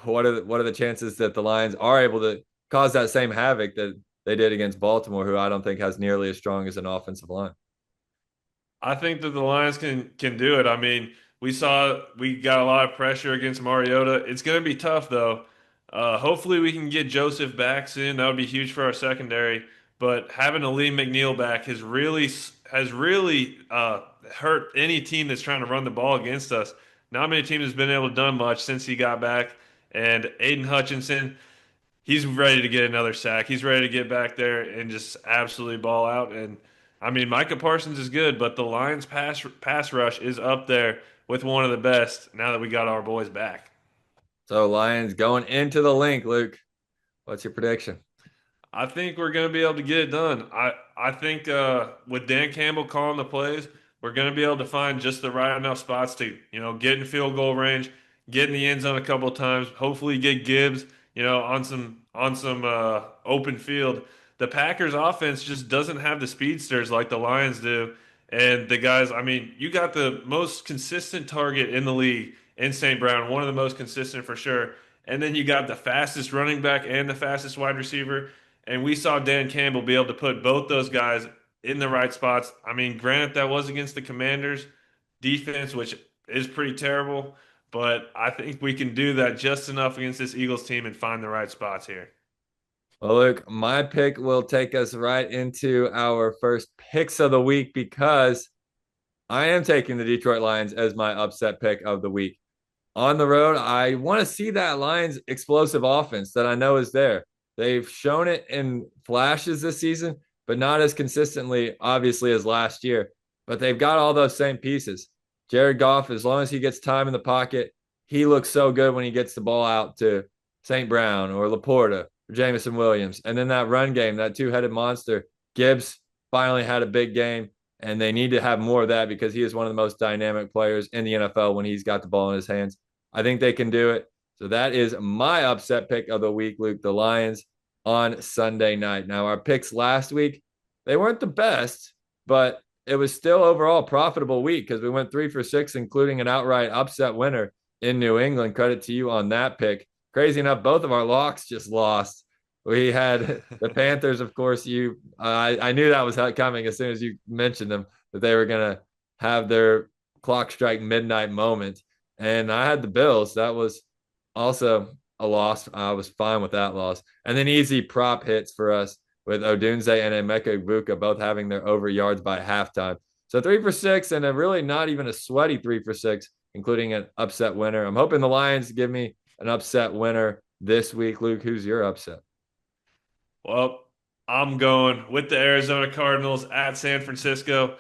what are the chances that the Lions are able to cause that same havoc that they did against Baltimore, who I don't think has nearly as strong as an offensive line? I think that the Lions can do it. I mean, we got a lot of pressure against Mariota. It's going to be tough though. Hopefully we can get Joseph back soon. That would be huge for our secondary. But having Lee McNeil back has really hurt any team that's trying to run the ball against us. Not many teams has been able to done much since he got back. And Aiden Hutchinson, he's ready to get another sack. He's ready to get back there and just absolutely ball out. And I mean, Micah Parsons is good, but the Lions pass rush is up there with one of the best now that we got our boys back. So Lions going into the link, Luke. What's your prediction? I think we're going to be able to get it done. I think with Dan Campbell calling the plays, we're going to be able to find just the right enough spots to get in field goal range, get in the end zone a couple of times. Hopefully, get Gibbs on some open field. The Packers offense just doesn't have the speedsters like the Lions do, and the guys. I mean, you got the most consistent target in the league in St. Brown, one of the most consistent for sure. And then you got the fastest running back and the fastest wide receiver. And we saw Dan Campbell be able to put both those guys in the right spots. I mean, granted, that was against the Commanders defense, which is pretty terrible, but I think we can do that just enough against this Eagles team and find the right spots here. Well, Luke, my pick will take us right into our first picks of the week because I am taking the Detroit Lions as my upset pick of the week. On the road, I want to see that Lions explosive offense that I know is there. They've shown it in flashes this season, but not as consistently, obviously, as last year. But they've got all those same pieces. Jared Goff, as long as he gets time in the pocket, he looks so good when he gets the ball out to St. Brown or Laporta or Jamison Williams. And then that run game, that two-headed monster, Gibbs finally had a big game, and they need to have more of that because he is one of the most dynamic players in the NFL when he's got the ball in his hands. I think they can do it. So that is my upset pick of the week, Luke, the Lions on Sunday night. Now, our picks last week, they weren't the best, but it was still overall a profitable week because we went 3 for 6, including an outright upset winner in New England. Credit to you on that pick. Crazy enough, both of our locks just lost. We had the Panthers, of course. I knew that was coming as soon as you mentioned them, that they were going to have their clock strike midnight moment. And I had the Bills. That was also a loss. I was fine with that loss. And then easy prop hits for us with Odunze and Emeka Egbuka both having their over yards by halftime. So 3 for 6 and a really not even a sweaty 3 for 6, including an upset winner. I'm hoping the Lions give me an upset winner this week. Luke, who's your upset? Well, I'm going with the Arizona Cardinals at San Francisco.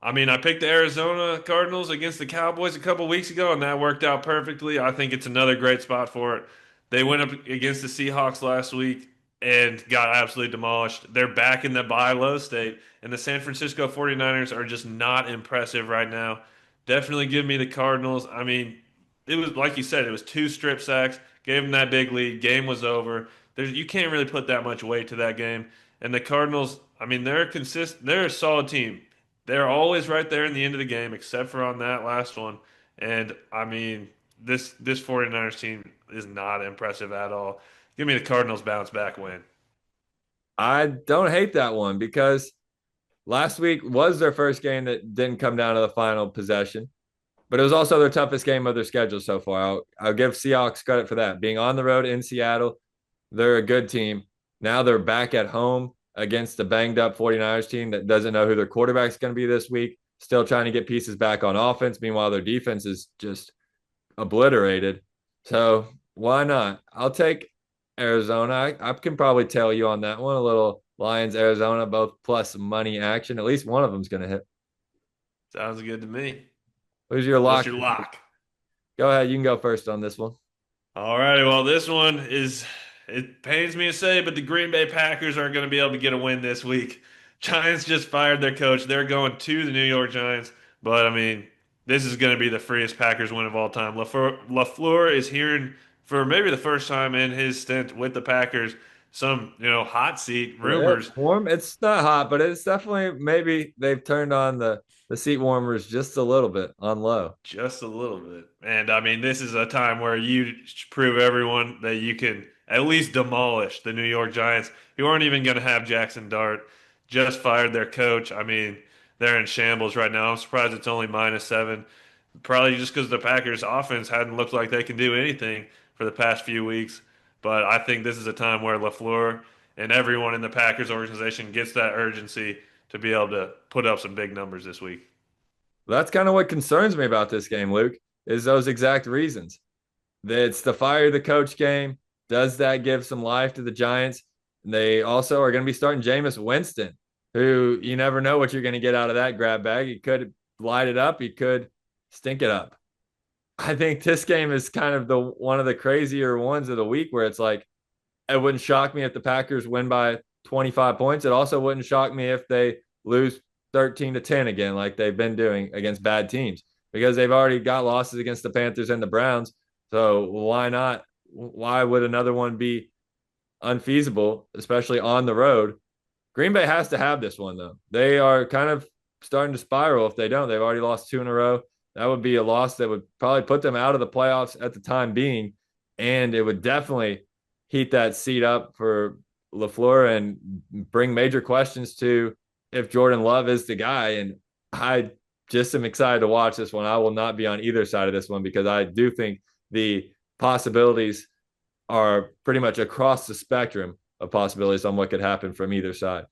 I mean, I picked the Arizona Cardinals against the Cowboys a couple weeks ago, and that worked out perfectly. I think it's another great spot for it. They went up against the Seahawks last week and got absolutely demolished. They're back in the buy low state, and the San Francisco 49ers are just not impressive right now. Definitely give me the Cardinals. I mean, it was like you said, it was 2 strip sacks, gave them that big lead, game was over. You can't really put that much weight to that game. And the Cardinals, I mean, they're a solid team. They're always right there in the end of the game, except for on that last one. And I mean, this 49ers team is not impressive at all. Give me the Cardinals bounce back win. I don't hate that one because last week was their first game that didn't come down to the final possession, but it was also their toughest game of their schedule so far. I'll give Seahawks credit for that. Being on the road in Seattle, they're a good team. Now they're back at home against the banged up 49ers team that doesn't know who their quarterback's going to be this week, still trying to get pieces back on offense. Meanwhile, their defense is just obliterated. So why not? I'll take Arizona. I can probably tell you on that one. A little Lions, Arizona, both plus money action. At least one of them's going to hit. Sounds good to me. Who's your What's lock? your lock? Go ahead. You can go first on this one. All righty. Well, this one is, it pains me to say, but the Green Bay Packers aren't going to be able to get a win this week. Giants just fired their coach. They're going to the New York Giants. But, I mean, this is going to be the freest Packers win of all time. LaFleur is hearing, for maybe the first time in his stint with the Packers, some, hot seat Yeah, rumors. warm. It's not hot, but it's definitely maybe they've turned on the seat warmers just a little bit on low. Just a little bit. And I mean, this is a time where you prove everyone that you can at least demolish the New York Giants, who aren't even going to have Jackson Dart. Just fired their coach. I mean, they're in shambles right now. I'm surprised it's only -7. Probably just because the Packers' offense hadn't looked like they can do anything for the past few weeks. But I think this is a time where LaFleur and everyone in the Packers organization gets that urgency to be able to put up some big numbers this week. That's kind of what concerns me about this game, Luke, is those exact reasons. It's the fire the coach game. Does that give some life to the Giants? They also are going to be starting Jameis Winston, who you never know what you're going to get out of that grab bag. He could light it up. He could stink it up. I think this game is kind of the one of the crazier ones of the week where it's like, it wouldn't shock me if the Packers win by 25 points. It also wouldn't shock me if they lose 13-10 again, like they've been doing against bad teams, because they've already got losses against the Panthers and the Browns. So why not? Why would another one be unfeasible, especially on the road? Green Bay has to have this one, though. They are kind of starting to spiral if they don't. They've already lost two in a row. That would be a loss that would probably put them out of the playoffs at the time being. And it would definitely heat that seat up for LaFleur and bring major questions to if Jordan Love is the guy. And I just am excited to watch this one. I will not be on either side of this one because I do think the possibilities are pretty much across the spectrum of possibilities on what could happen from either side.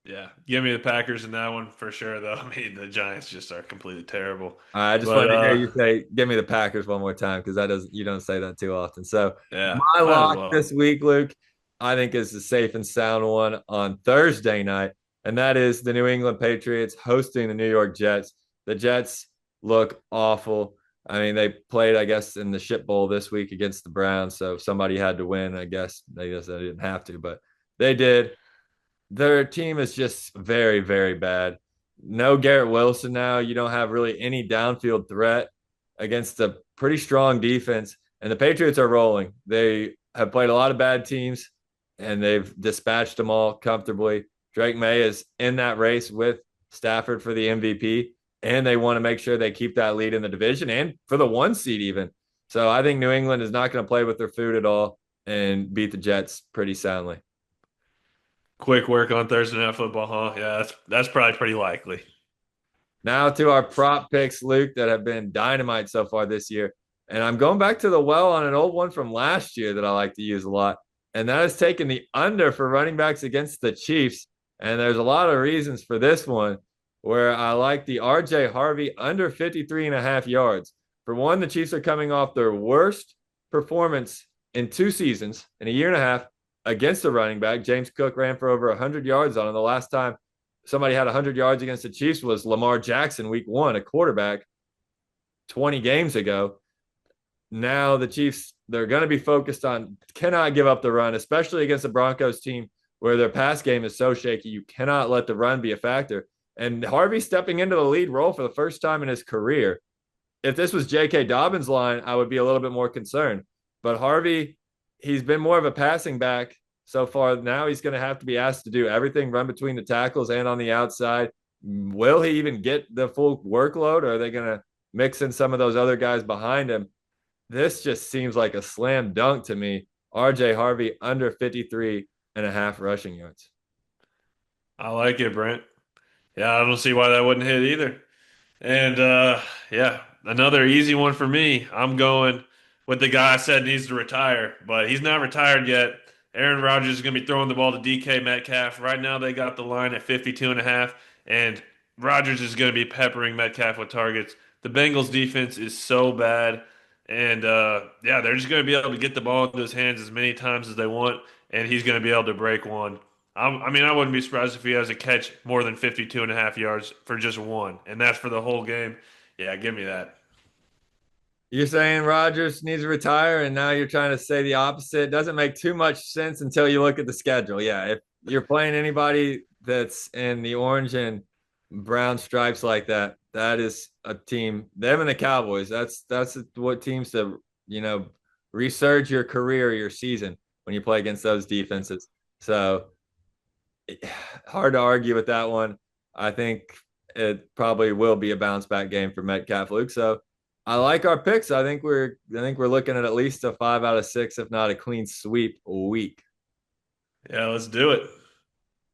Yeah, give me the Packers in that one for sure, though. I mean, the Giants just are completely terrible. I just But wanted to hear you say, "Give me the Packers" one more time because that does you don't say that too often. So yeah, my might as lock well. this week, Luke, I think is the safe and sound one on Thursday night, and that is the New England Patriots hosting the New York Jets. The Jets look awful. I mean, they played, I guess, in the shit bowl this week against the Browns, so somebody had to win. I guess they didn't have to, but they did. Their team is just very, very bad. No Garrett Wilson now. You don't have really any downfield threat against a pretty strong defense. And the Patriots are rolling. They have played a lot of bad teams and they've dispatched them all comfortably. Drake May is in that race with Stafford for the MVP. And they want to make sure they keep that lead in the division and for the one seed, even. So I think New England is not going to play with their food at all and beat the Jets pretty soundly. Quick work on Thursday Night Football, huh? Yeah, that's probably pretty likely. Now to our prop picks, Luke, that have been dynamite so far this year. And I'm going back to the well on an old one from last year that I like to use a lot. And that is taking the under for running backs against the Chiefs. And there's a lot of reasons for this one where I like the RJ Harvey under 53.5 yards. For one, the Chiefs are coming off their worst performance in 2 seasons, in a year and a half, against the running back. James Cook ran for over 100 yards on him. The last time somebody had 100 yards against the Chiefs was Lamar Jackson, week one, a quarterback 20 games ago. Now the Chiefs, they're going to be focused on cannot give up the run, especially against the Broncos team where their pass game is so shaky. You cannot let the run be a factor. And Harvey stepping into the lead role for the first time in his career. If this was J.K. Dobbins' line, I would be a little bit more concerned. But Harvey, he's been more of a passing back so far. Now he's going to have to be asked to do everything, run between the tackles and on the outside. Will he even get the full workload, or are they going to mix in some of those other guys behind him? This just seems like a slam dunk to me. RJ Harvey under 53 and a half rushing yards. I like it, Brent. Yeah, I don't see why that wouldn't hit either. And yeah, another easy one for me. I'm going with the guy I said needs to retire, but he's not retired yet. Aaron Rodgers is going to be throwing the ball to DK Metcalf. Right now, they got the line at 52 and a half, and Rodgers is going to be peppering Metcalf with targets. The Bengals defense is so bad, and yeah, they're just going to be able to get the ball into his hands as many times as they want, and he's going to be able to break one. I mean, I wouldn't be surprised if he has a catch more than 52 and a half yards for just one, and that's for the whole game. Yeah, give me that. You're saying Rodgers needs to retire, and now you're trying to say the opposite. It doesn't make too much sense until you look at the schedule. Yeah, if you're playing anybody that's in the orange and brown stripes like that, that is a team. Them and the Cowboys. That's what teams to you know resurge your career, your season when you play against those defenses. So hard to argue with that one. I think it probably will be a bounce back game for Metcalf Luke. So I like our picks. I think we're looking at least a 5 out of 6, if not a clean sweep week. Yeah, let's do it.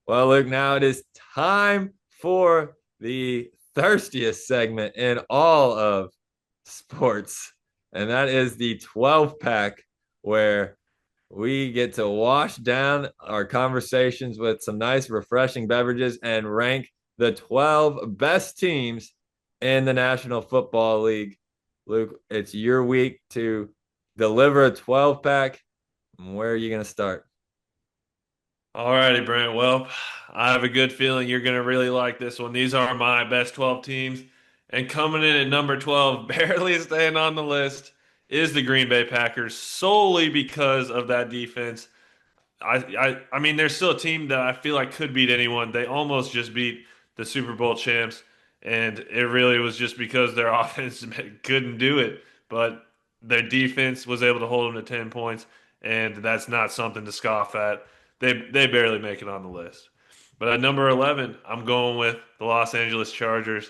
Well, Luke, now it is time for the thirstiest segment in all of sports, and that is the 12 pack, where we get to wash down our conversations with some nice, refreshing beverages and rank the 12 best teams in the National Football League. Luke, it's your week to deliver a 12 pack. Where are you going to start? All righty, Brent. Well, I have a good feeling you're going to really like this one. These are my best 12 teams. And coming in at number 12, barely staying on the list, is the Green Bay Packers solely because of that defense. I mean, they're still a team that I feel like could beat anyone. They almost just beat the Super Bowl champs, and it really was just because their offense couldn't do it. But their defense was able to hold them to 10 points, and that's not something to scoff at. They barely make it on the list. But at number 11, I'm going with the Los Angeles Chargers.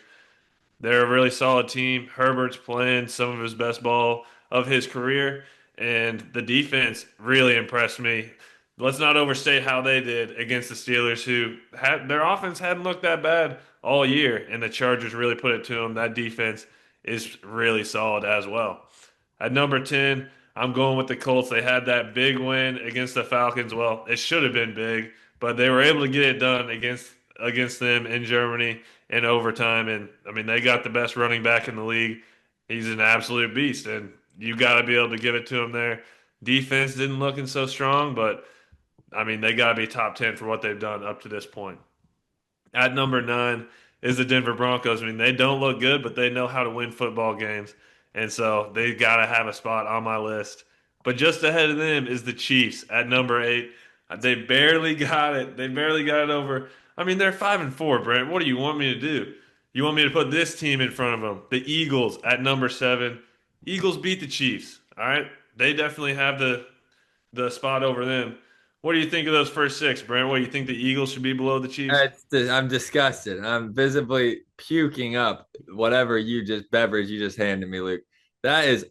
They're a really solid team. Herbert's playing some of his best ball of his career, and the defense really impressed me. Let's not overstate how they did against the Steelers, who had their offense hadn't looked that bad all year, and the Chargers really put it to them. That defense is really solid as well. At number 10, I'm going with the Colts. They had that big win against the Falcons. Well, it should have been big, but they were able to get it done against them in Germany in overtime. And I mean, they got the best running back in the league. He's an absolute beast, and you got to be able to give it to him there. Defense didn't looking so strong, but I mean, they got to be top 10 for what they've done up to this point. At number 9 is the Denver Broncos. I mean, they don't look good, but they know how to win football games. And so they got to have a spot on my list. But just ahead of them is the Chiefs at number 8. They barely got it. They barely got it over. I mean, they're 5-4, Brent. What do you want me to do? You want me to put this team in front of them? The Eagles at number 7. Eagles beat the Chiefs. All right. They definitely have the spot over them. What do you think of those first six, Brent? What do you think the Eagles should be below the Chiefs? I'm disgusted. I'm visibly puking up whatever beverage you just handed me, Luke. That is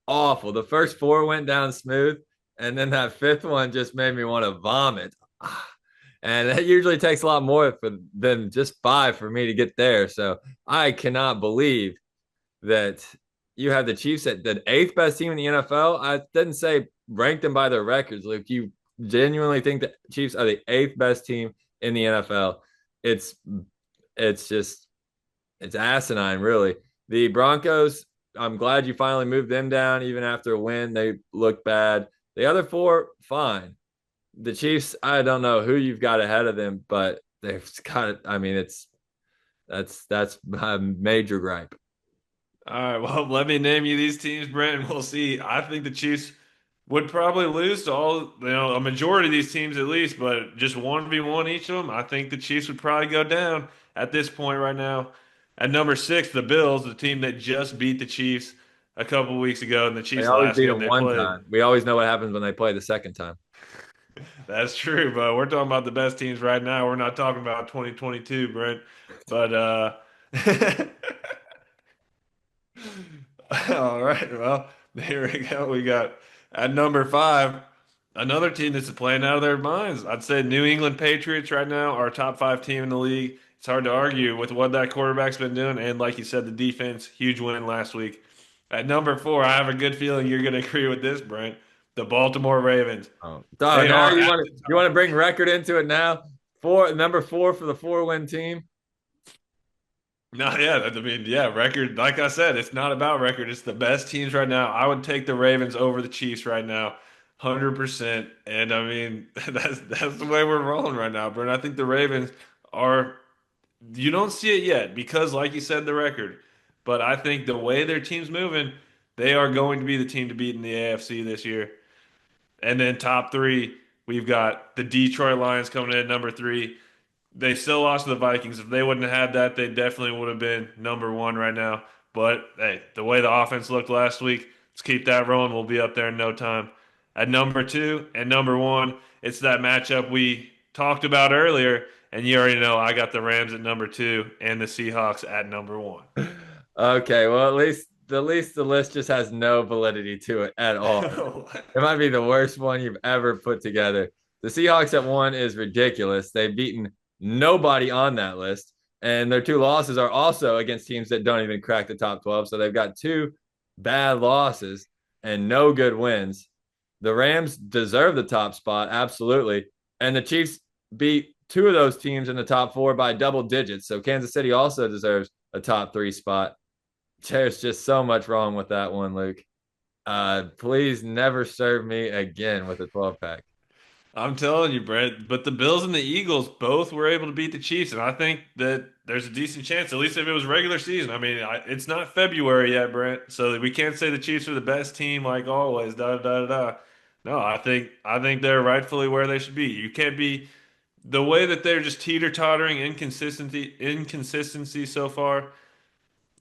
awful. The first four went down smooth, and then that fifth one just made me want to vomit. And that usually takes a lot more than just five for me to get there. So I cannot believe that you have the Chiefs at the eighth best team in the NFL. I didn't say rank them by their records, Luke. You genuinely think the Chiefs are the eighth best team in the NFL. It's just it's asinine, really. The Broncos, I'm glad you finally moved them down, even after a win. They look bad. The other four, fine. The Chiefs, I don't know who you've got ahead of them, but they've got it. I mean, that's a major gripe. All right, well, let me name you these teams, Brent, and we'll see. I think the Chiefs would probably lose to a majority of these teams at least, but just 1v1 each of them. I think the Chiefs would probably go down at this point right now. At number 6, the Bills, the team that just beat the Chiefs a couple weeks ago, and the They Chiefs always last beat game them they one played. time. We always know what happens when they play the second time. That's true, but we're talking about the best teams right now. We're not talking about 2022, Brent. But all right, well, there we go. We got at number 5. Another team that's playing out of their minds. I'd say New England Patriots right now are a top five team in the league. It's hard to argue with what that quarterback's been doing. And like you said, the defense, huge win last week. At number four, I have a good feeling you're going to agree with this, Brent. The Baltimore Ravens. Oh, They now are at the you want to top. bring record into it now? Number four for the 4-win team. No, yeah, I mean, yeah, record. Like I said, it's not about record. It's the best teams right now. I would take the Ravens over the Chiefs right now, 100%. And I mean, that's the way we're rolling right now, Brent. I think the Ravens are. You don't see it yet because, like you said, the record. But I think the way their team's moving, they are going to be the team to beat in the AFC this year. And then top three, we've got the Detroit Lions coming in at number three. They still lost to the Vikings. If they wouldn't have had that, they definitely would have been number one right now. But hey, the way the offense looked last week, let's keep that rolling. We'll be up there in no time. At number two and number one, it's that matchup we talked about earlier. And you already know I got the Rams at number two and the Seahawks at number one. Okay, well at least the list just has no validity to it at all. It might be the worst one you've ever put together. The Seahawks at one is ridiculous. They've beaten nobody on that list, and their two losses are also against teams that don't even crack the top 12. So they've got two bad losses and no good wins. The Rams deserve the top spot, absolutely. And the Chiefs beat two of those teams in the top four by double digits. So Kansas City also deserves a top three spot. There's just so much wrong with that one, Luke. Please never serve me again with a 12 pack. I'm telling you, Brett. But the Bills and the Eagles both were able to beat the Chiefs, and I think that there's a decent chance, at least if it was regular season. I mean, it's not February yet, Brent, so we can't say the Chiefs are the best team like always. Da da da da. No, I think they're rightfully where they should be. You can't be the way that they're just teeter-tottering inconsistency so far.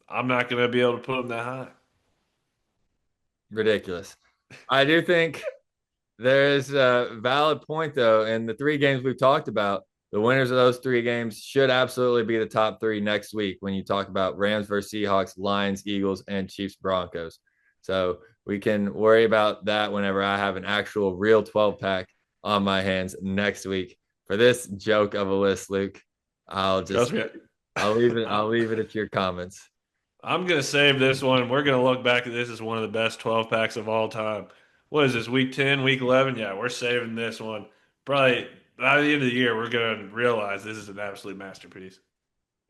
I'm not going to be able to put them that high. Ridiculous. I do think there's a valid point, though. In the three games we've talked about, the winners of those three games should absolutely be the top three next week when you talk about Rams versus Seahawks, Lions, Eagles, and Chiefs Broncos. So we can worry about that whenever I have an actual real 12 pack on my hands next week. For this joke of a list, Luke, I'll Trust just me. I'll leave it at your comments. I'm going to save this one. We're going to look back at this as one of the best 12 packs of all time. What is this, week 10, week 11? Yeah, we're saving this one. Probably by the end of the year, we're going to realize this is an absolute masterpiece.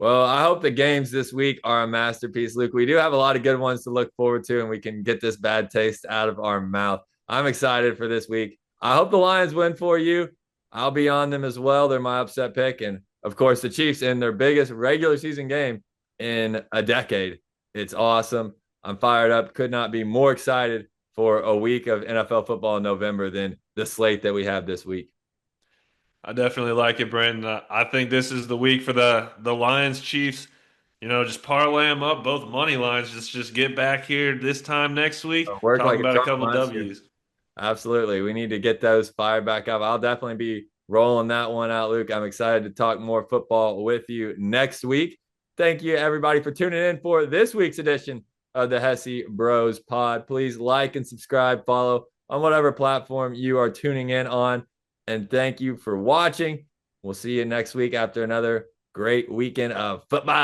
Well, I hope the games this week are a masterpiece, Luke. We do have a lot of good ones to look forward to, and we can get this bad taste out of our mouth. I'm excited for this week. I hope the Lions win for you. I'll be on them as well. They're my upset pick. And of course, the Chiefs in their biggest regular season game in a decade. It's awesome. I'm fired up. Could not be more excited for a week of NFL football in November than the slate that we have this week. I definitely like it, Brandon. I think this is the week for the Lions Chiefs. You know, just parlay them up, both money lines. Just get back here this time next week, Work talk like a about a charm couple last year. W's. Absolutely. We need to get those fired back up. I'll definitely be rolling that one out, Luke. I'm excited to talk more football with you next week. Thank you, everybody, for tuning in for this week's edition of the Hesse Bros Pod. Please like and subscribe, follow on whatever platform you are tuning in on. And thank you for watching. We'll see you next week after another great weekend of football.